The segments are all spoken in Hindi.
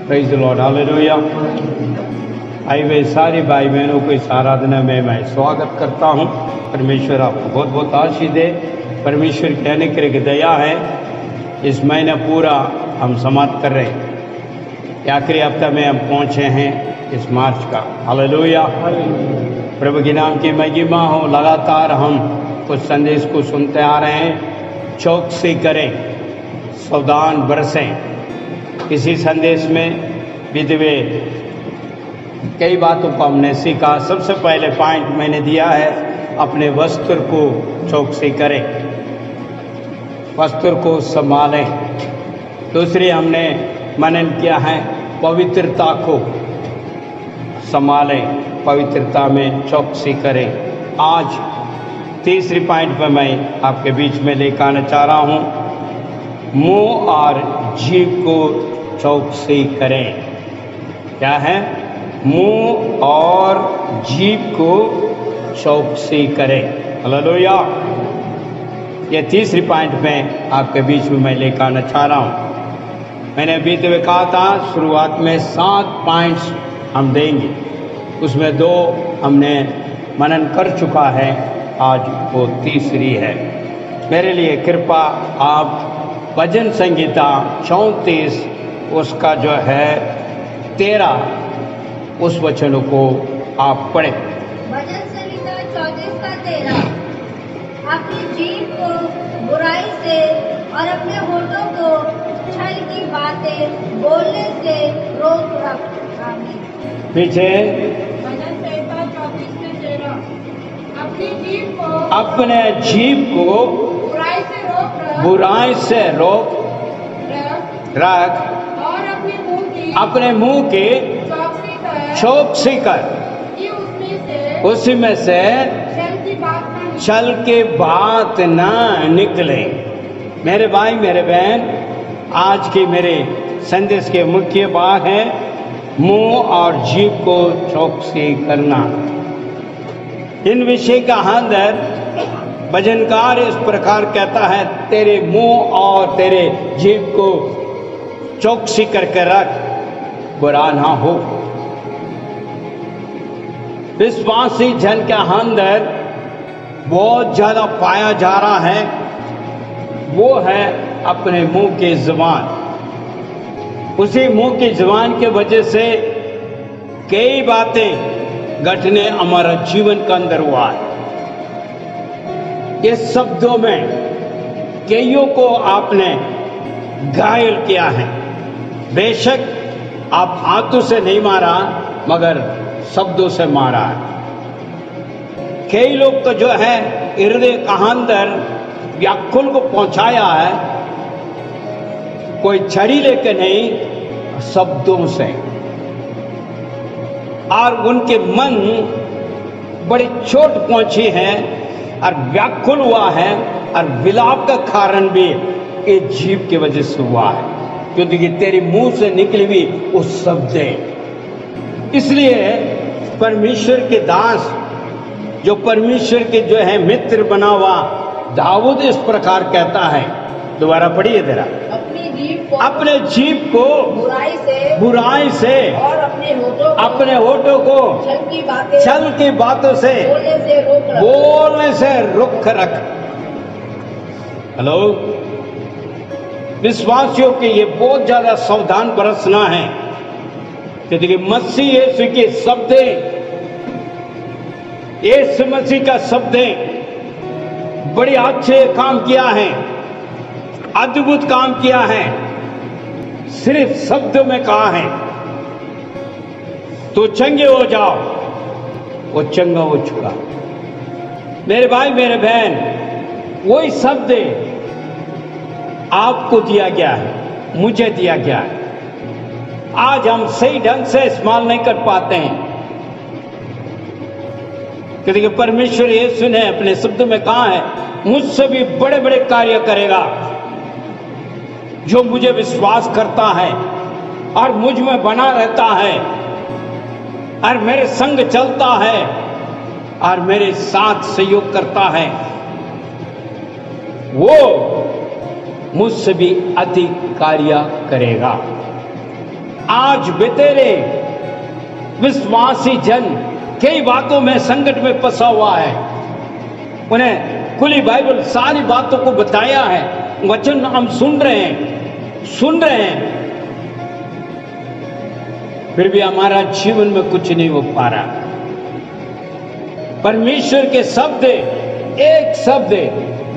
Praise the Lord, hallelujah. आए हुए सारे भाई बहनों को इस आराधना में मैं स्वागत करता हूँ। परमेश्वर आपको बहुत बहुत आशीष दे। परमेश्वर की अनेक दया है। इस महीना पूरा हम समाप्त कर रहे हैं। आखिरी हफ्ता में हम पहुँचे हैं इस मार्च का, हालेलुया। प्रभु के नाम की महिमा हो। लगातार हम कुछ संदेश को सुनते आ रहे हैं। चौकसी करें, सावधान बरसें। इसी संदेश में बीते हुए कई बातों को हमने सीखा। सबसे पहले पॉइंट मैंने दिया है, अपने वस्त्र को चौकसी करें, वस्त्र को संभालें। दूसरी हमने मनन किया है, पवित्रता को संभालें, पवित्रता में चौकसी करें। आज तीसरी पॉइंट पर मैं आपके बीच में लेकर आना चाह रहा हूँ, मुंह और जीभ को चौकसी करें। क्या है? मुंह और जीभ को चौकसी करें, हालेलुया। ये तीसरी पॉइंट में आपके बीच में मैं लेकर आना चाह रहा हूँ। मैंने बीते हुए कहा था शुरुआत में 7 पॉइंट्स हम देंगे, उसमें 2 हमने मनन कर चुका है, आज वो तीसरी है। मेरे लिए कृपा आप भजन संगीता 34 उसका जो है 13 उस वचनों को आप पढ़ें। भजन संहिता 34 का 13। अपनी जीभ को बुराई से और अपने होठों को छल की बातें बोलने से रोक रख। आमीन। पीछे भजन संहिता 34 में 13। अपनी जीभ को बुराई से रोक रख और अपने मुंह की चौकसी कर, उसी में से छल की बात ना निकले। मेरे भाई मेरे बहन, आज की मेरे संदेश के मुख्य बात है मुंह और जीभ को चौकसी करना। इन विषय का अंदर भजनकार इस प्रकार कहता है, तेरे मुंह और तेरे जीभ को चौकसी करके रख, बुरा ना हो। विश्वासी जन के अंदर बहुत ज्यादा पाया जा रहा है, वो है अपने मुंह की जुबान। उसी मुंह की जुबान की वजह से कई बातें घटने हमारा जीवन के अंदर हुआ है। ये शब्दों में कईयों को आपने घायल किया है। बेशक आप हाथों से नहीं मारा, मगर शब्दों से मारा है। कई लोग तो जो है हृदय का अंदर व्याकुल को पहुंचाया है, कोई छड़ी लेके नहीं, शब्दों से। और उनके मन बड़ी चोट पहुंची है और व्याकुल हुआ है, और विलाप का कारण भी ये जीभ की वजह से हुआ है, क्योंकि तेरे मुंह से निकली हुई वो शब्द है। इसलिए परमेश्वर के दास, जो परमेश्वर के जो है मित्र बना हुआ दाऊद इस प्रकार कहता है, दोबारा पढ़िए जरा। अपने जीभ को बुराई से और अपने होठों को छल की बातों से बोलने से रुक रख। हेलो विश्वासियों के ये बहुत ज्यादा सावधान बरसना है, क्योंकि मसीह यीशु के शब्द, यीशु मसीह का शब्द बड़े अच्छे काम किया है, अद्भुत काम किया है। सिर्फ शब्दों में कहा है तो चंगे हो जाओ, वो चंगा हो छुड़ा। मेरे भाई मेरे बहन, वही शब्द आपको दिया गया है, मुझे दिया गया है। आज हम सही ढंग से इस्तेमाल नहीं कर पाते हैं, क्योंकि परमेश्वर यीशु ने अपने शब्द में कहा है, मुझसे भी बड़े बड़े कार्य करेगा जो मुझे विश्वास करता है और मुझ में बना रहता है और मेरे संग चलता है और मेरे साथ सहयोग करता है, वो मुझसे भी अधिक कार्य करेगा। आज बेतेरे विश्वासी जन कई बातों में संकट में फंसा हुआ है। उन्हें खुली बाइबल सारी बातों को बताया है, वचन हम सुन रहे हैं, फिर भी हमारा जीवन में कुछ नहीं हो पा रहा। परमेश्वर के शब्द, एक शब्द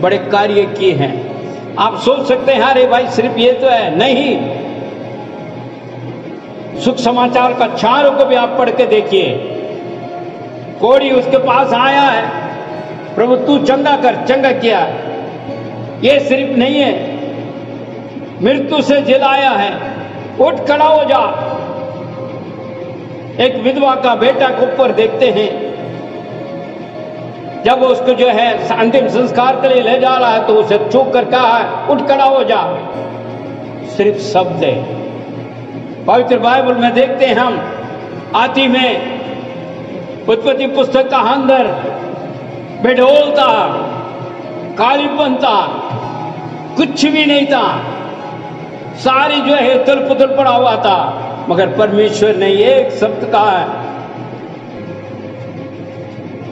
बड़े कार्य किए हैं। आप सोच सकते हैं अरे भाई सिर्फ ये तो है, नहीं। सुख समाचार का चारों को भी आप पढ़ के देखिए। कोढ़ी उसके पास आया है, प्रभु तू चंगा कर, चंगा किया। ये सिर्फ नहीं है, मृत्यु से जिलाया है, उठ खड़ा हो जा। एक विधवा का बेटा को ऊपर देखते हैं, जब उसको जो है अंतिम संस्कार के लिए ले जा रहा है तो उसे चूक कर कहा है उठ खड़ा हो जा। सिर्फ शब्द है। पवित्र बाइबल में देखते हैं हम, आदि में उत्पत्ति पुस्तक का अंदर बेढोल था, कालीपन था, कुछ भी नहीं था, सारी जो है उथल पुथल पड़ा हुआ था, मगर परमेश्वर ने एक शब्द कहा है,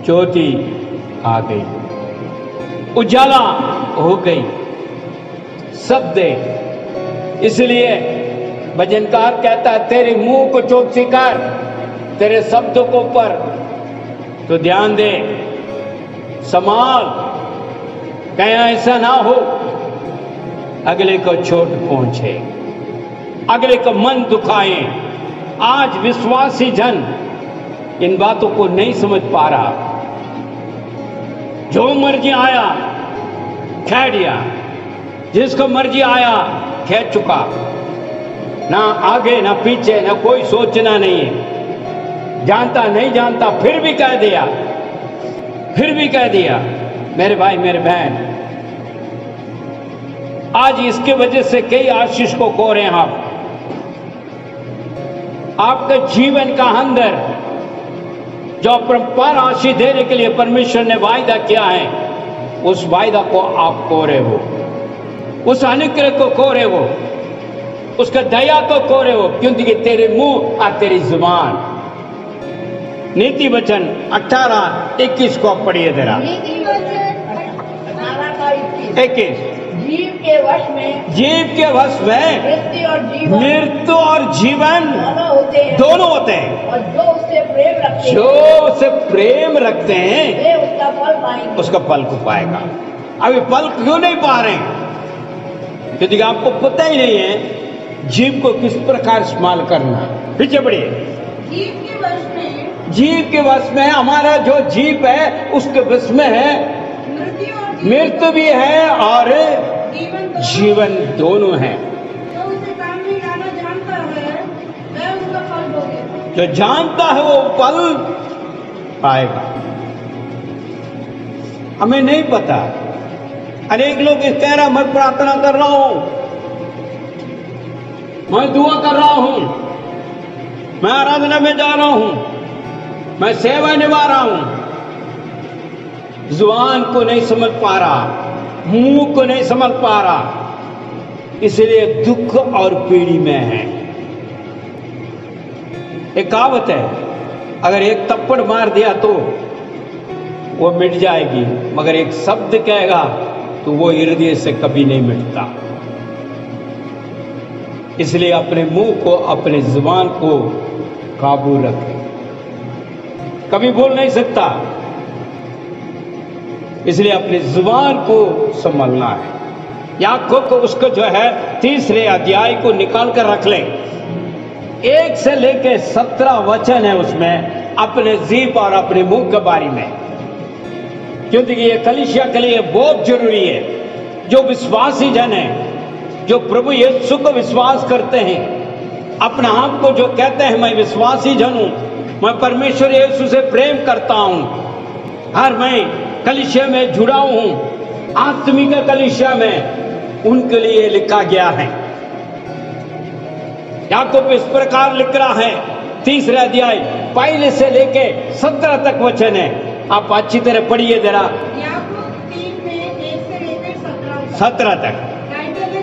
ज्योति आ गई, उजाला हो गई। शब्द। इसलिए भजनकार कहता है तेरे मुंह को चौकसी कर, तेरे शब्दों को ऊपर तो ध्यान दे, संभाल, कहीं ऐसा ना हो अगले को चोट पहुंचे, अगले को मन दुखाए। आज विश्वासी जन इन बातों को नहीं समझ पा रहा। जो मर्जी आया कह दिया, जिसको मर्जी आया कह चुका, ना आगे ना पीछे, ना कोई सोचना नहीं है, जानता नहीं जानता फिर भी कह दिया, फिर भी कह दिया। मेरे भाई मेरे बहन, आज इसके वजह से कई आशीष को खो रहे हैं आप। आपके जीवन का अंदर जो परम्पर आशीष देने के लिए परमेश्वर ने वायदा किया है, उस वायदा को आप खो रहे हो, उस अनुग्रह को खो रहे हो, उसका दया को खो रहे हो, क्योंकि तेरे मुंह और तेरी जुबान। नीति वचन 18:21 को आप पढ़िए जरा। नीति वचन 18:21। जीव के वश में, जीव के वश में मृत्यु और जीवन दोनों होते हैं, और जो उससे प्रेम रखते हैं, जो उसे प्रेम रखते हैं वे उसका फल पाएंगे, उसका फल को पाएगा। अभी फल क्यों नहीं पा रहे? क्योंकि आपको पता ही नहीं है जीव को किस प्रकार इस्तेमाल करना। पीछे बढ़िए। जीव के वश में, जीव के वश में, हमारा जो जीव है उसके वश में है मृत्यु भी है और जीवन दोनों है। जो उसे काम में लाना जानता है वह उसका फल भोगेगा। जो जानता है वो फल पाएगा। हमें नहीं पता। अनेक लोग इस कह रहा मैं प्रार्थना कर रहा हूं, मैं दुआ कर रहा हूं, मैं आराधना में जा रहा हूं, मैं सेवा निभा रहा हूं, जुबान को नहीं समझ पा रहा, मुंह को नहीं समझ पा रहा, इसलिए दुख और पीड़ी में है। एक कहावत है, अगर एक थप्पड़ मार दिया तो वो मिट जाएगी, मगर एक शब्द कहेगा तो वो हृदय से कभी नहीं मिटता। इसलिए अपने मुंह को, अपने जुबान को काबू रखें। कभी बोल नहीं सकता, इसलिए अपनी जुबान को संभालना है। याकूब को उसको जो है 3 अध्याय को निकाल कर रख लें। 1 से लेकर 17 वचन है उसमें अपने जीभ और अपने मुंह के बारे में, क्योंकि ये कलीसिया के लिए बहुत जरूरी है। जो विश्वासी जन है, जो प्रभु यीशु को विश्वास करते हैं, अपने आप को जो कहते हैं मैं विश्वासी जन हूं, मैं परमेश्वर यीशु से प्रेम करता हूं, हर मैं कलीसिया में जुड़ा हूं, आत्मिक कलीसिया में, उनके लिए लिखा गया है। याकूब इस प्रकार लिख रहा है, 3 अध्याय 1 से लेके 17 तक वचन है। आप अच्छी तरह पढ़िए जरा। याकूब 3 में 1 से लेकर 17 तक।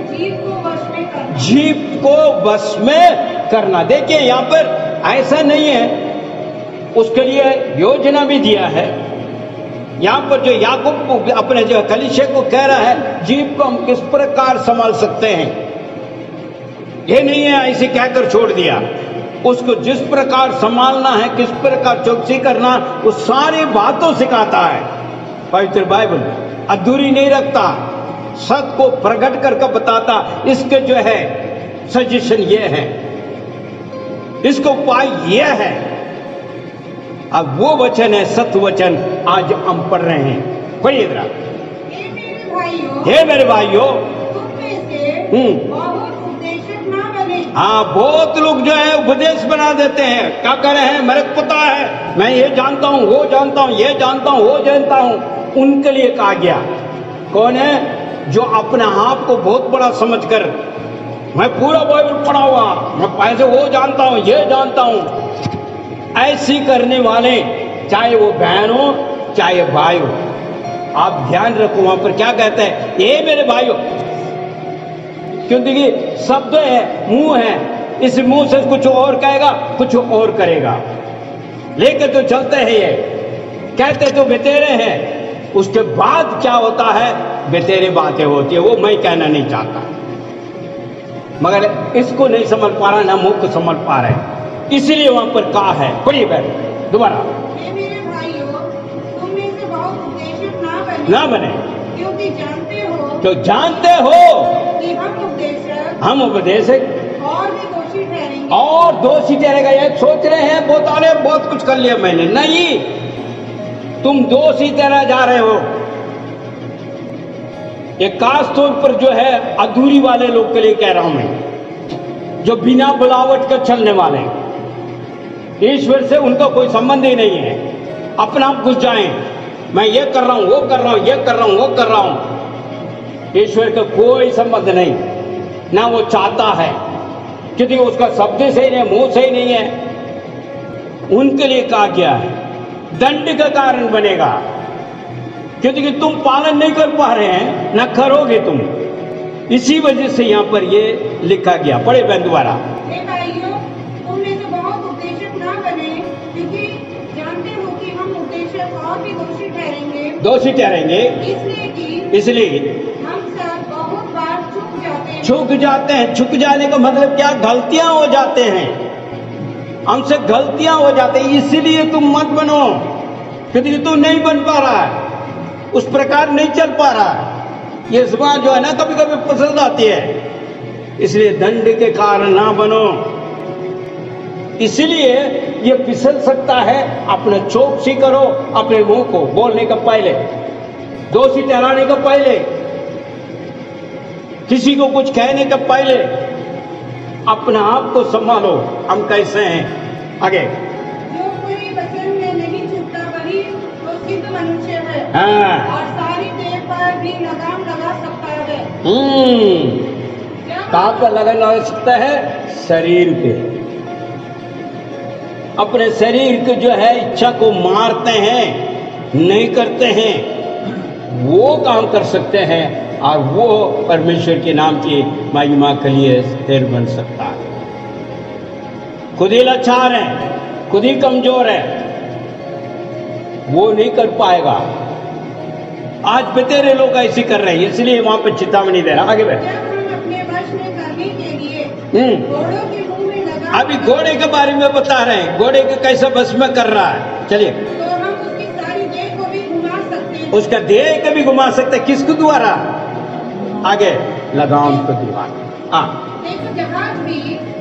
जीव को वश में करना, जीव को वश में करना। देखिए यहाँ पर ऐसा नहीं है, उसके लिए योजना भी दिया है। यहाँ पर जो याकूब अपने जो कलीसिया को कह रहा है, जीव को हम किस प्रकार संभाल सकते हैं, ये नहीं है ऐसे कहकर छोड़ दिया। उसको जिस प्रकार संभालना है, किस प्रकार चौकसी करना, वो सारी बातों सिखाता है। पवित्र बाइबल अधूरी नहीं रखता, सत्य को प्रकट करके बताता। इसके जो है सजेशन ये है, इसको उपाय ये है। अब वो वचन है सत्य वचन, आज हम पढ़ रहे हैं। पढ़िए इधर। हे मेरे भाइयों, हाँ, बहुत लोग जो है उपदेश बना देते हैं। क्या कह रहे हैं, मेरे को पता है, मैं ये जानता हूँ, वो जानता हूँ, ये जानता हूँ, वो जानता हूँ। उनके लिए कहा गया। कौन है? जो अपने आप को बहुत बड़ा समझकर, मैं पूरा बाइबल पढ़ा हुआ, मैं पैसे वो जानता हूँ, ये जानता हूँ, ऐसी करने वाले, चाहे वो बहन हो चाहे भाई हो। आप ध्यान रखो, वहां पर क्या कहते हैं, ये मेरे भाइयों। क्यों? देखिए शब्द है, मुंह है, इस मुंह से कुछ और कहेगा, कुछ और करेगा, लेके तो चलते हैं, ये कहते तो बेतेरे हैं, उसके बाद क्या होता है, बेतेरे बातें होती है। वो मैं कहना नहीं चाहता, मगर इसको नहीं समझ पा रहा, ना मुंह को समझ पा रहे, इसलिए वहां पर कहा है। पढ़िए बहन दोबारा। मेरे भाइयों, तुम में से बहुत उपदेशक ना बने, क्योंकि जानते हो तो जानते हो कि हम उपदेशक और भी दोषी ठहरेंगे। और दोषी ठहरेगा। ये सोच रहे हैं बहुत कुछ कर लिया मैंने, नहीं, तुम दोषी ठहरा जा रहे हो। ये खास तौर पर जो है अधूरी वाले लोग के लिए कह रहा हूं मैं, जो बिना बुलावट के चलने वाले, ईश्वर से उनका कोई संबंध ही नहीं है। अपना आप घुस जाएं, मैं ये कर रहा हूं, वो कर रहा हूं, ये कर रहा हूं, वो कर रहा हूं। ईश्वर का कोई संबंध नहीं, ना वो चाहता है, क्योंकि उसका शब्द से ही नहीं, मुंह से ही नहीं है। उनके लिए कहा गया है, दंड का कारण बनेगा, क्योंकि तुम पालन नहीं कर पा रहे हैं, ना करोगे तुम। इसी वजह से यहाँ पर ये लिखा गया। पढ़े बहन दोबारा। तुम में से बहुत उपदेशक ना बने, क्योंकि जानते हो कि हम उपदेशक और भी दोषी ठहरेंगे। दोषी ठहरेंगे इसलिए हम सब बहुत बार चूक जाते हैं। चूक जाने का मतलब क्या? गलतियां हो जाते हैं, हमसे गलतियां हो जाते हैं। इसलिए तुम मत बनो, क्योंकि तुम नहीं बन पा रहा है, उस प्रकार नहीं चल पा रहा है। ये ज़बान जो है ना कभी कभी पसंद आती है, इसलिए दंड के कारण ना बनो। इसलिए ये फिसल सकता है। अपने चौकसी करो, अपने मुंह को बोलने का पहले, दोषी ठहराने का पहले, किसी को कुछ कहने का पहले अपने आप को संभालो। हम कैसे हैं? आगे। जो पूरी वचन में नहीं चूकता वही तो सिद्ध मनुष्य है, हाँ। और सारी देह पर भी लगाम लगा सकता है। कहाँ पर लगन लगा सकता है? शरीर पे। अपने शरीर को जो है इच्छा को मारते हैं, नहीं करते हैं, वो काम कर सकते हैं, और वो परमेश्वर के नाम की महिमा के लिए स्थिर बन सकता है। खुद ही लाचार है, खुद ही कमजोर है, वो नहीं कर पाएगा। आज बेतेरे लोग ऐसे कर रहे हैं, इसलिए वहां पर चेतावनी दे रहा। आगे बढ़। अपने वश में करने के लिए घोड़ों के मुंह में लगा, अभी घोड़े के बारे में बता रहे हैं, घोड़े के कैसे बस में कर रहा है। चलिए, तो हम उसकी सारी देह को भी घुमा सकते हैं। उसका देह को भी घुमा सकते, किसके द्वारा? आगे, लगाम के द्वारा। देखो,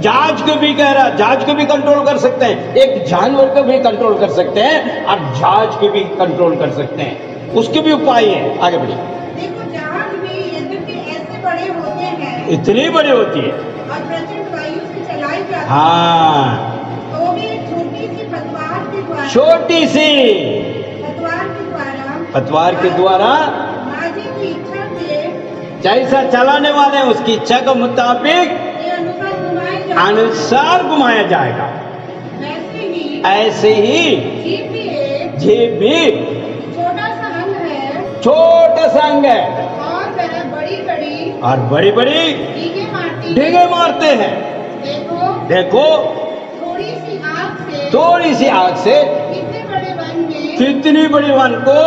जहाज को भी कह रहा, जहाज को भी कंट्रोल कर सकते हैं, एक जानवर को भी कंट्रोल कर सकते हैं, और जहाज को भी कंट्रोल कर सकते हैं। उसके भी उपाय है। आगे बढ़िए। देखो, जहाज भी यद्यपि ऐसे बड़े होते हैं, इतनी बड़ी होती है, और प्रचंड वायु से चलाई जाती है, हाँ, तो भी एक छोटी सी पतवार के द्वारा, छोटी सी पतवार के द्वारा माझी की इच्छा से जैसा चलाने वाले हैं उसकी इच्छा के मुताबिक अनुसार घुमाया जाएगा। ऐसे ही जीव भी छोटा सा अंग है, छोटा सा अंग है, और वह बड़ी बड़ी और बड़ी बड़ी डींगे डींगे मारते हैं। देखो, देखो थोड़ी सी आग से इतने बड़े वन में कितनी बड़ी वन को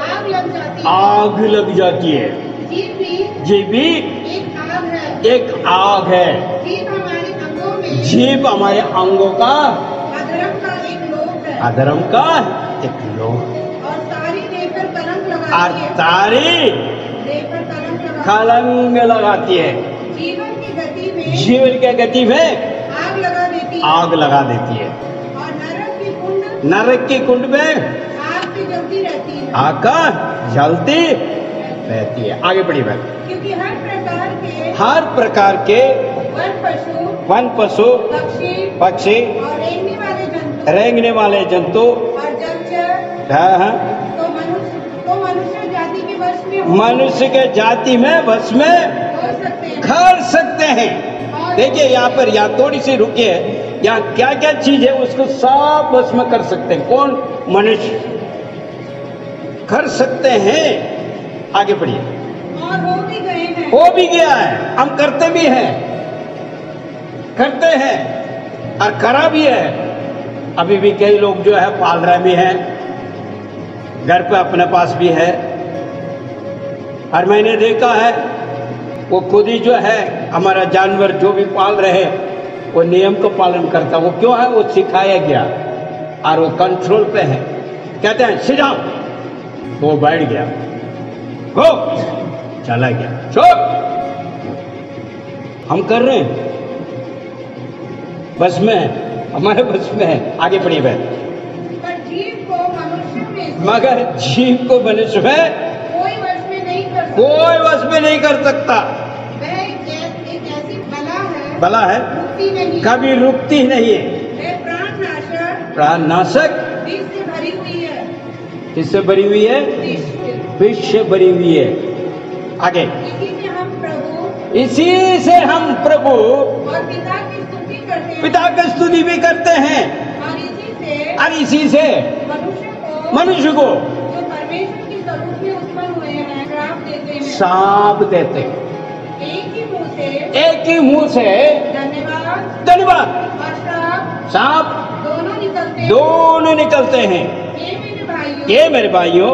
आग लग जाती है। आग लग जाती है। जीभ भी जीभ भी एक आग है। एक आग है। जीभ हमारे अंगों में जीभ हमारे अंगों का अधर्म का एक लोक है अधर्म का एक लोक और सारी देह पर कलंक और लगाती है। तारी देह पर कलंक लगाती है। जीवन की गति में जीवन के गति में आग लगा देती है। आग लगा देती है। और नरक की कुंड में आग भी जलती रहती है। आग का जलती रहती है। आगे बढ़िए बात। क्योंकि हर प्रकार के वन पशु पक्षी और रेंगने वाले जंतु और जलचर हाँ, तो मनुष्य जाति के वश में मनुष्य के जाति में वश में हो सकते हैं। कर सकते हैं। देखिए यहाँ पर यहाँ थोड़ी सी रुकिए, यहाँ क्या क्या चीज है उसको सब बस में कर सकते हैं। कौन? मनुष्य कर सकते हैं। आगे बढ़िए। और हो भी गए हैं। हो भी गया है, हम करते भी हैं, करते हैं और करा भी है। अभी भी कई लोग जो है पाल रहे भी हैं, घर पे अपने पास भी है। और मैंने देखा है वो खुद ही जो है हमारा जानवर जो भी पाल रहे हैं वो नियम को पालन करता। वो क्यों है? वो सिखाया गया और वो कंट्रोल पे है। कहते हैं सिट डाउन, वो बैठ गया, हो चला गया, चुप। हम कर रहे हैं, बस में है, हमारे बस में है। आगे बढ़िए बहन। पर जीव को मनुष्य में मगर जीव को मनुष्य में कोई वश में नहीं कर सकता। कोई वश में नहीं कर सकता। वह एक ऐसी बला है रुकती नहीं, कभी रुकती नहीं है। वह प्राणनाशक प्राणनाशक विष से भरी हुई है। किससे भरी हुई है? विष से। विष से भरी हुई है। आगे। इसी से हम प्रभु और पिता की स्तुति करते हैं। पिता की स्तुति भी करते हैं। और इसी से मनुष्य को जो परमेश्वर के स्वरूप में उत्पन्न हुए हैं श्राप देते हैं। श्राप देते हैं। एक ही मुंह से धन्यवाद और श्राप दोनों निकलते हैं। ये मेरे भाइयों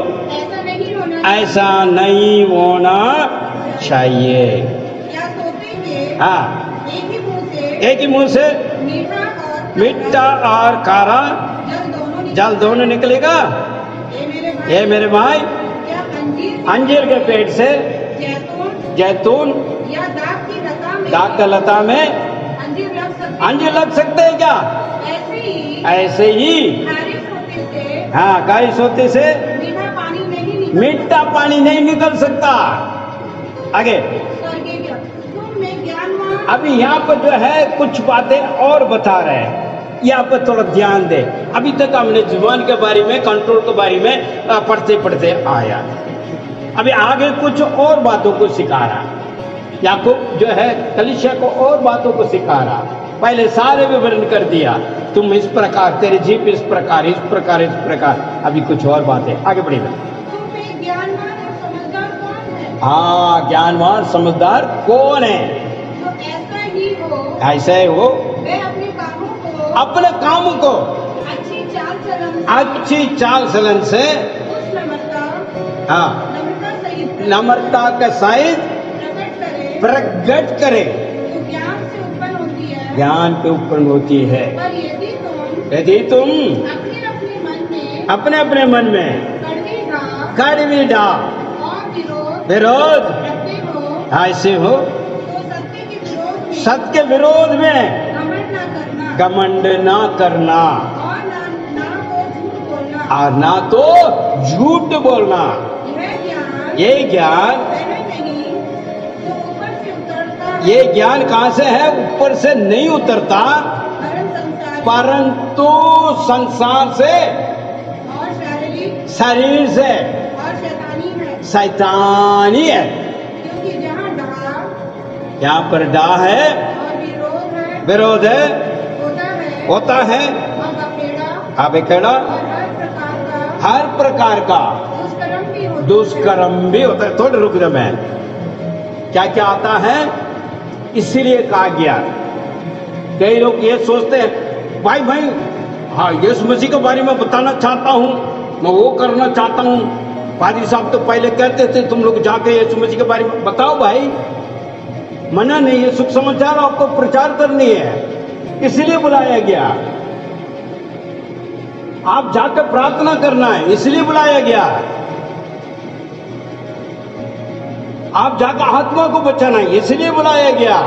ऐसा नहीं होना चाहिए। क्या सोचेंगे? हाँ, एक ही मुंह से मीठा और कारा जल दोनों निकलेगा। ये मेरे भाई क्या अंजीर के पेड़ से जैतून या दाग का लता में अंजीर लग सकते हैं क्या? ऐसे ही हाँ, गाय सोते से मीठा पानी नहीं निकल सकता। आगे। अभी यहाँ पर जो है कुछ बातें और बता रहे हैं, यहाँ पर थोड़ा ध्यान दे। अभी तक हमने जुबान के बारे में, कंट्रोल के बारे में पढ़ते पढ़ते आया। अभी आगे कुछ और बातों को सिखा रहा। याकूब जो है कलीसिया को और बातों को सिखा रहा। पहले सारे विवरण कर दिया, तुम इस प्रकार, तेरे जीव इस प्रकार, इस प्रकार, इस प्रकार। अभी कुछ और बातें आगे बढ़ेगा। हाँ, ज्ञानवान समझदार कौन है? ऐसा ही हो अपने कामों को अच्छी चाल चलन से हाँ नम्रता के सहित प्रकट करे। ज्ञान पे उत्पन्न होती है। यदि तुम अपने अपने मन में कड़वी डाल विरोध ऐसे हो, सत्य के विरोध में घमंड ना करना और ना तो झूठ बोलना। ये ज्ञान कहाँ से है? ऊपर से नहीं उतरता, परंतु संसार से, शरीर से, शैतानी है। यहाँ पर डा है, विरोध है, होता है अबेखेड़ा, हर प्रकार का दुष्कर्म भी होता है। थोड़ा रुक जाओ, मैं क्या क्या आता है, इसीलिए कहा गया कई लोग ये सोचते हैं भाई भाई हाँ यीशु मसीह के बारे में बताना चाहता हूँ, मैं वो करना चाहता हूँ। पादी साहब तो पहले कहते थे तुम लोग जाके यीशु मसीह के बारे में बताओ भाई, मना नहीं है, सुख समाचार आपको प्रचार करनी है, इसलिए बुलाया गया। आप जाकर प्रार्थना करना है, इसलिए बुलाया गया। आप जाकर आत्मा को बचाना है, इसलिए बुलाया गया।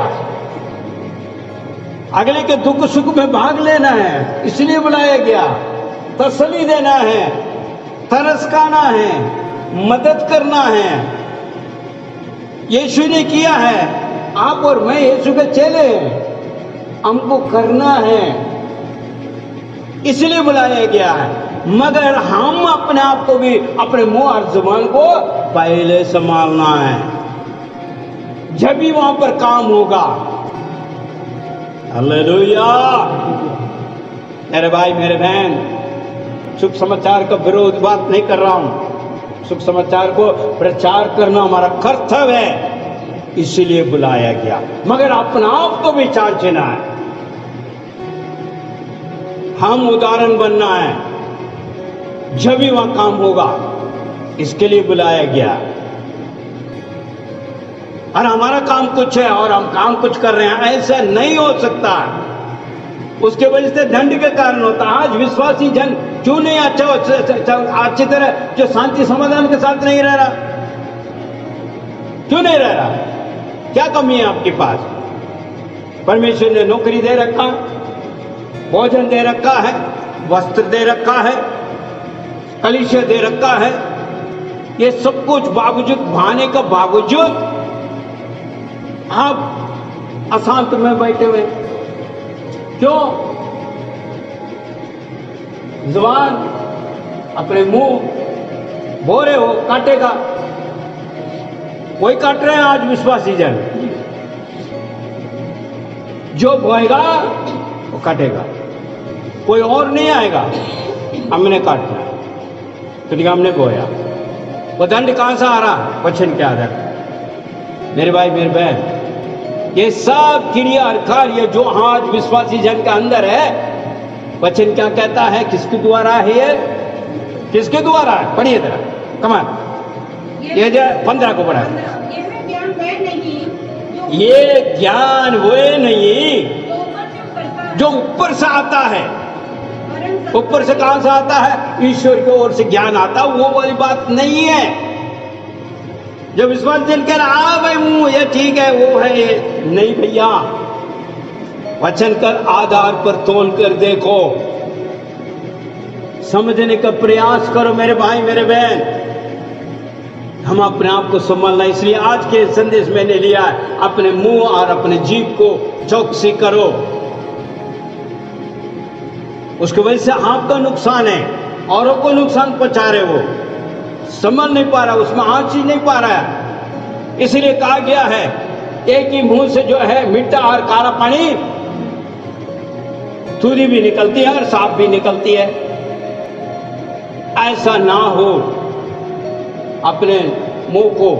अगले के दुख सुख में भाग लेना है, इसलिए बुलाया गया। तसल्ली देना है, तरसकाना है, मदद करना है। यीशु ने किया है, आप और मैं यीशु के चेले हैं, हमको करना है, इसलिए बुलाया गया है। मगर हम अपने आप को भी, अपने मुंह और जुबान को पहले संभालना है, जब भी वहां पर काम होगा। हालेलुया। मेरे भाई मेरे बहन, सुख समाचार का विरोध बात नहीं कर रहा हूं, सुख समाचार को प्रचार करना हमारा कर्तव्य है, इसीलिए बुलाया गया। मगर अपना आप को भी जांचना है, हम उदाहरण बनना है, जब भी वहां काम होगा, इसके लिए बुलाया गया। और हमारा काम कुछ है और हम काम कुछ कर रहे हैं, ऐसा नहीं हो सकता। उसके वजह से दंड के कारण होता है। आज विश्वासी जन क्यों नहीं अच्छी तरह जो शांति समाधान के साथ नहीं रह रहा? क्यों नहीं रह रहा? क्या कमी है आपके पास? परमेश्वर ने नौकरी दे रखा, भोजन दे रखा है, वस्त्र दे रखा है, कलीसिया दे रखा है, ये सब कुछ बावजूद, भाने का बावजूद आप अशांत में बैठे हुए क्यों? जुबान अपने मुंह बोरे हो, काटेगा। वही काट रहे हैं आज विश्वासी जन। जो बोएगा वो काटेगा, कोई और नहीं आएगा। हमने काटना है, क्योंकि हमने बोया। वो दंड कहां से आ रहा? वचन के आधार। मेरे भाई मेरे बहन, ये सब क्रिया और कार्य जो आज विश्वासी जन के अंदर है, वचन क्या कहता है? किसके द्वारा है ये? किसके द्वारा है? पढ़िए जरा, कमान। ये 15 को पढ़ा। ये ज्ञान वो नहीं जो ऊपर से आता है। ऊपर से कहां से आता है? ईश्वर की ओर से ज्ञान आता, वो वाली बात नहीं है। जब विश्वास जन कह रहा भाई मुंह ये ठीक है, वो है ये नहीं भैया। वचन कर आधार पर तोल कर देखो, समझने का प्रयास करो मेरे भाई मेरे बहन। हम अपने आप को संभालना, इसलिए आज के संदेश मैंने लिया है, अपने मुंह और अपने जीभ को चौकसी करो। उसकी वजह से आपका नुकसान है, औरों को नुकसान पहुंचा रहे हो, संभल नहीं पा रहा, उसमें आंच ही नहीं पा रहा है। इसलिए कहा गया है, एक ही मुंह से जो है मीठा और काला पानी, तुरी भी निकलती है और सांप भी निकलती है। ऐसा ना हो, अपने मुंह को,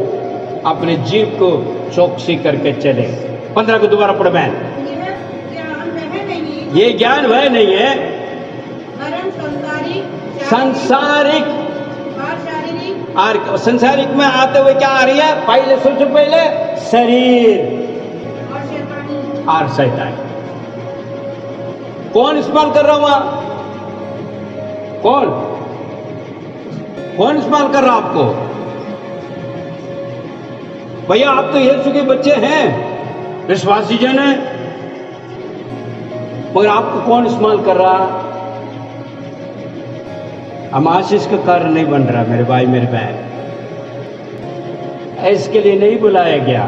अपने जीभ को चौकसी करके चले। 15 को दोबारा पढ़ मैं। ये ज्ञान वह नहीं है, संसारिक। और संसारिक में आते हुए क्या आ रही है? पहले सोचो, पहले शरीर और शैतान। कौन इस्तेमाल कर रहा हुआ? कौन इस्तेमाल कर रहा आपको? भैया आप तो यीशु के बच्चे हैं, विश्वासी जन हैं, मगर आपको कौन इस्तेमाल कर रहा? हम आशीष का कारण नहीं बन रहा मेरे भाई मेरे बहन। इसके लिए नहीं बुलाया गया।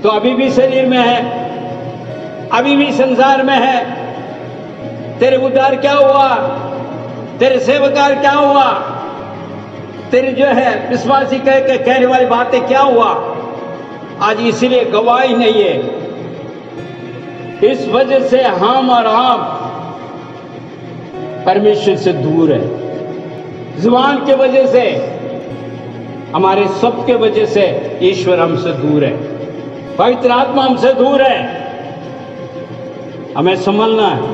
तो अभी भी शरीर में है, अभी भी संसार में है। तेरे उद्धार क्या हुआ? तेरे सेवकार क्या हुआ? तेरी जो है विश्वासी कह के कहने वाली बातें क्या हुआ? आज इसलिए गवाही नहीं है। इस वजह से हम और आप परमेश्वर से दूर है। जुबान के वजह से, हमारे सब के वजह से ईश्वर हमसे दूर है, पवित्र आत्मा हमसे दूर है। हमें संभलना है।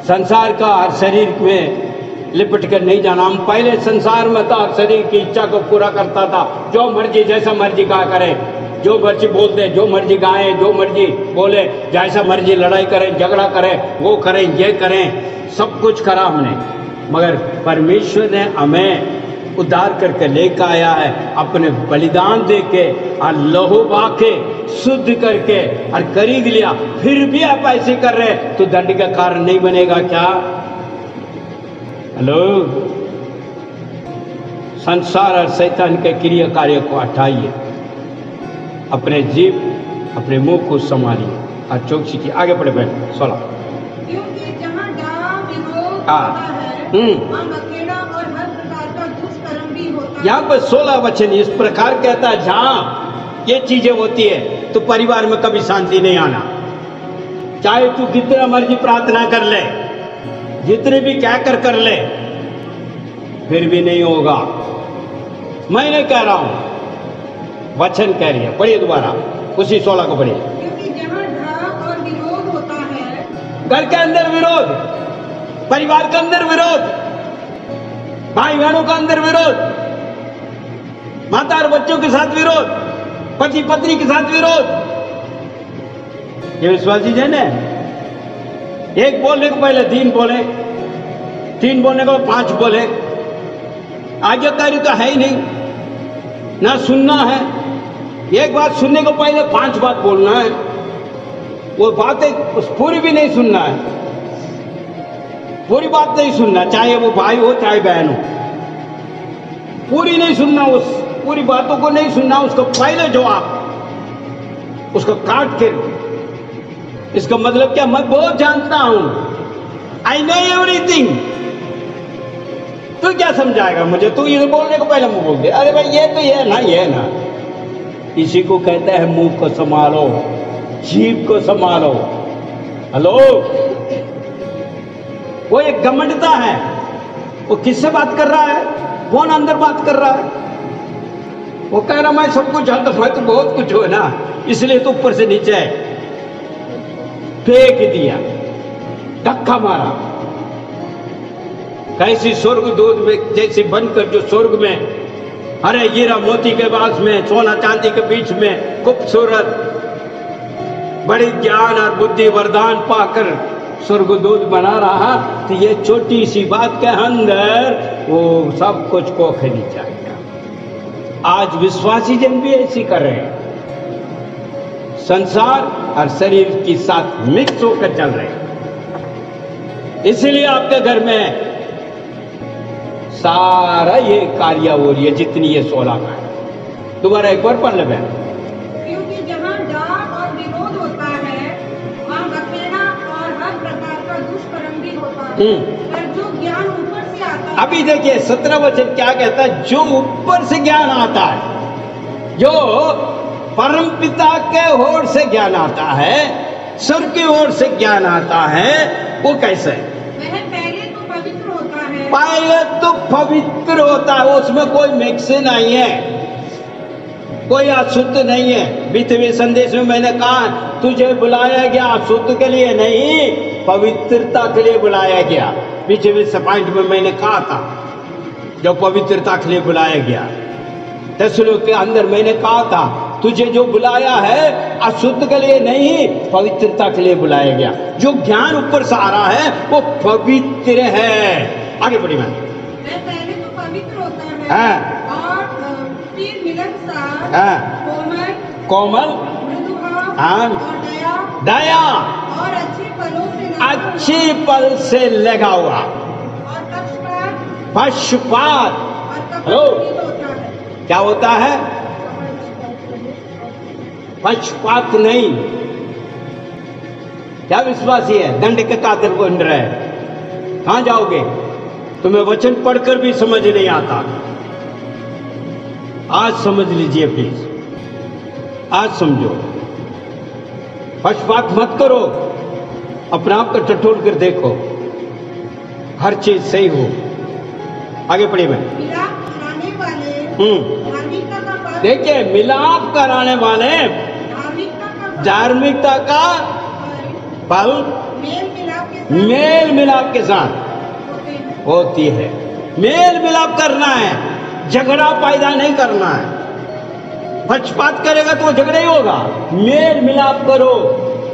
संसार का हर शरीर में लिपट कर नहीं जाना। हम पहले संसार में था, शरीर की इच्छा को पूरा करता था, जो मर्जी जैसा मर्जी कहा करे, जो मर्जी बोलते, जो मर्जी गाएं, जो मर्जी बोले, जैसा मर्जी लड़ाई करें, झगड़ा करें, वो करें, ये करें, सब कुछ करा हमने। मगर परमेश्वर ने हमें उद्धार करके लेकर आया है, अपने बलिदान दे के और लहू बहा के शुद्ध करके और खरीद लिया। फिर भी आप ऐसे कर रहे तो दंड का कारण नहीं बनेगा क्या? हेलो, संसार और शैतान के क्रिया कार्य को हटाइए, अपने जीव अपने मुंह को संभालिए और चौकसी की आगे बढ़े। बहन 16 क्योंकि जहाँ डाह विरोध हाँ। होता है, वहाँ बखेड़ा और हर प्रकार का दुष्कर्म भी होता है। यहाँ पर 16 वचन इस प्रकार कहता है, जहाँ ये चीजें होती है तो परिवार में कभी शांति नहीं आना। चाहे तू कितना मर्जी प्रार्थना कर ले, जितने भी क्या कर ले, फिर भी नहीं होगा। मैं नहीं कह रहा हूं, वचन कह रही है। पढ़िए दोबारा उसी 16 को पढ़िए। क्योंकि जहाँ डाह और विरोध होता है, घर के अंदर विरोध, परिवार के अंदर विरोध, भाई बहनों का अंदर विरोध, माता और बच्चों के साथ विरोध, पति पत्नी के साथ विरोध, ये विश्वासी जन है। एक बोलने को पहले 3 बोले, 3 बोलने को 5 बोले। आज्ञाकारी तो है ही नहीं, ना सुनना है। एक बात सुनने को पहले 5 बात बोलना है, वो बातें पूरी भी नहीं सुनना है, पूरी बात नहीं सुनना, चाहे वो भाई हो चाहे बहन हो, पूरी नहीं सुनना, उस पूरी बातों को नहीं सुनना, उसको पहले जवाब, उसको काट के। इसका मतलब क्या? मैं बहुत जानता हूं, आई नो एवरीथिंग। तू क्या समझाएगा मुझे? तू ये बोलने को पहले मुंह बोल दे, अरे भाई ये तो ये ना, ये ना। इसी को कहते हैं मुंह को संभालो, जीभ को संभालो। हेलो, वो एक घमंडता है। वो किससे बात कर रहा है? कौन अंदर बात कर रहा है? वो कह रहा मैं सब कुछ जानता, मैं तो बहुत कुछ हो ना, इसलिए तो ऊपर से नीचे फेंक दिया, धक्का मारा। कैसी स्वर्गदूत में जैसे बनकर जो स्वर्ग में, अरे हीरा मोती के पास में, सोना चांदी के बीच में, खूबसूरत बड़ी ज्ञान और बुद्धि वरदान पाकर स्वर्गदूत बना रहा, तो ये छोटी सी बात के अंदर वो सब कुछ को खरीद जाएगा। आज विश्वासी जन भी ऐसी कर रहे हैं, संसार और शरीर के साथ मिक्स होकर चल रहे हैं। इसलिए आपके घर में सारा ये कार्य हो रही है, जितनी ये 16 का है। दोबारा एक बार पढ़ ले बहन। क्योंकि जहाँ डाह और विरोध होता है, वहाँ बखेड़ा और हर प्रकार का दुष्कर्म भी होता है। पर जो ज्ञान ऊपर से आता है, अभी देखिए 17 वचन क्या कहता है? जो ऊपर से ज्ञान आता है, जो परम पिता के ओर से ज्ञान आता है, स्वर्ग की ओर से ज्ञान आता है, वो कैसे? वह पहले तो पवित्र होता है। पहले तो पवित्र होता है, उसमें कोई मिक्स नहीं है, कोई अशुद्ध नहीं है। बीते हुए संदेश में मैंने कहा, तुझे बुलाया गया अशुद्ध के लिए नहीं, पवित्रता के लिए बुलाया गया। बीते हुए पॉइंट में मैंने कहा था, जो पवित्रता के लिए बुलाया गया। तेसलोनिके के अंदर मैंने कहा था, तुझे जो बुलाया है अशुद्ध के लिए नहीं, पवित्रता के लिए बुलाया गया। जो ज्ञान ऊपर से आ रहा है वो पवित्र है। आगे बढ़ी मैं। वह पहले तो पवित्र होता है, हाँ। और फिर मिलनसार, हाँ। कोमल, मृदुभाव, हाँ। और दया और अच्छे फलों से लगा अच्छी पल से लगा हुआ, और पक्षपात पक्षपात। और कपट हेलो। रहित होता है। क्या होता है? पक्षपात नहीं। क्या विश्वासी है? दंड के कातिल को ढूंढ रहे हैं। कहां जाओगे? तुम्हें वचन पढ़कर भी समझ नहीं आता। आज समझ लीजिए प्लीज, आज समझो। पक्षपात मत करो, अपने आप को टटोल कर देखो, हर चीज सही हो। आगे पढ़िए मैं। मिलाप कराने वाले धार्मिकता का फल, देखिए, मिलाप कराने वाले धार्मिकता का धार्मिकता का फल मेल मिलाप के साथ मेल मिलाप के साथ होते हैं। होती है। मेल मिलाप करना है, झगड़ा पैदा नहीं करना है। पक्षपात करेगा तो झगड़ा ही होगा। मेल मिलाप करो।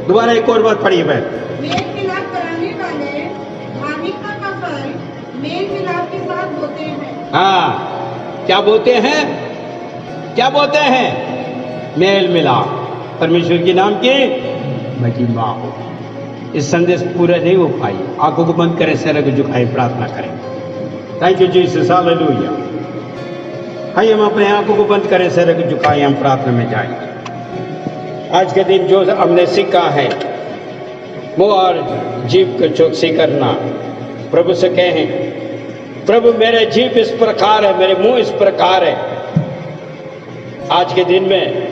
दोबारा एक और बार पढ़िए बैठ। मेल मिलाप कराने वाले धार्मिकता का फल मेल मिलाप के साथ होते हैं। हाँ, क्या बोलते हैं? क्या बोलते हैं? मेल मिलाप। परमेश्वर के नाम की महिमा हो। इस संदेश पूरा नहीं हो पाई। आंखों को बंद करें, सर को झुकाएं, प्रार्थना करें। Thank you Jesus, hallelujah. आइए हम अपने आंखों को बंद करें, सर को झुकाएं, हम प्रार्थना में जाएंगे। आज के दिन जो हमने सीखा है, मुंह और जीभ को चौकसी करना। प्रभु से कहें, प्रभु मेरे जीभ इस प्रकार है, मेरे मुंह इस प्रकार है। आज के दिन में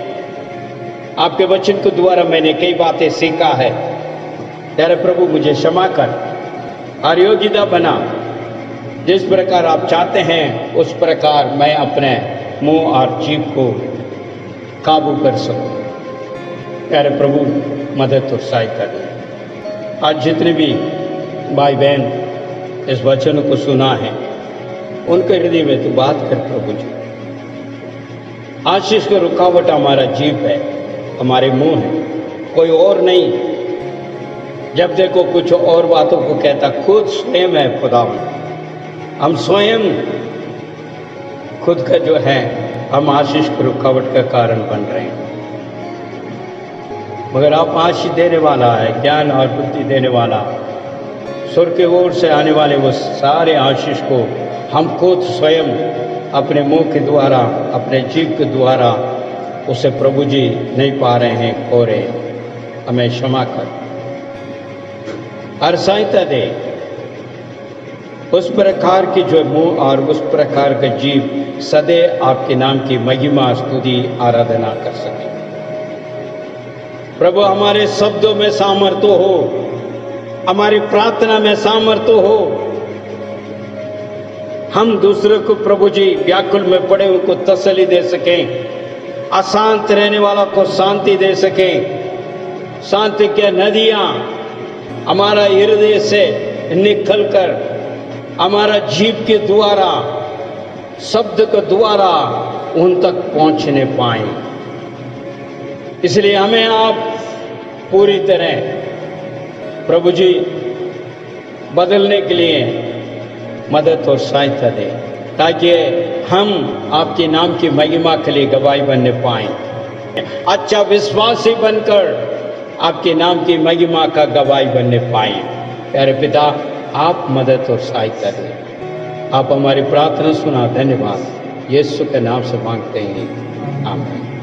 आपके वचन के द्वारा मैंने कई बातें सीखा है। तेरे प्रभु मुझे क्षमा कर और योग्यता बना। जिस प्रकार आप चाहते हैं उस प्रकार मैं अपने मुंह और जीभ को काबू कर सकूं। तेरे प्रभु मदद और सहायता दे। आज जितने भी भाई बहन इस वचन को सुना है, उनके हृदय में तू बात कर प्रभु जी। आशीष का रुकावट हमारा जीभ है, हमारे मुंह है, कोई और नहीं। जब देखो कुछ और बातों को कहता, खुद स्वयं है खुदावन। हम स्वयं खुद का जो है, हम आशीष की रुकावट का कारण बन रहे हैं। मगर आप आशीष देने वाला है, ज्ञान और बुद्धि देने वाला, स्वर्ग की ओर से आने वाले वो सारे आशीष को हम खुद स्वयं अपने मुंह के द्वारा, अपने जीभ के द्वारा उसे प्रभु जी नहीं पा रहे हैं, खो रहे। हमें क्षमा कर और सहायता दे। उस प्रकार की जो मुंह और उस प्रकार का जीभ सदैव आपके नाम की महिमा, स्तुति, आराधना कर सके। प्रभु हमारे शब्दों में सामर्थ्य हो, हमारी प्रार्थना में सामर्थ्य हो। हम दूसरे को प्रभु जी व्याकुल में पड़े हुए को तसल्ली दे सकें, अशांत रहने वाला को शांति दे सकें। शांति की नदियां हमारा हृदय से निकलकर हमारा जीभ के द्वारा, शब्द के द्वारा उन तक पहुंचने पाए। इसलिए हमें आप पूरी तरह प्रभु जी बदलने के लिए मदद और सहायता दें, ताकि हम आपके नाम की महिमा के लिए गवाही बनने पाएं। अच्छा विश्वासी बनकर आपके नाम की महिमा का गवाही बनने पाएं। प्यारे पिता, आप मदद और सहायता दें। आप हमारी प्रार्थना सुना। धन्यवाद। यीशु के नाम से मांगते हैं, आमीन।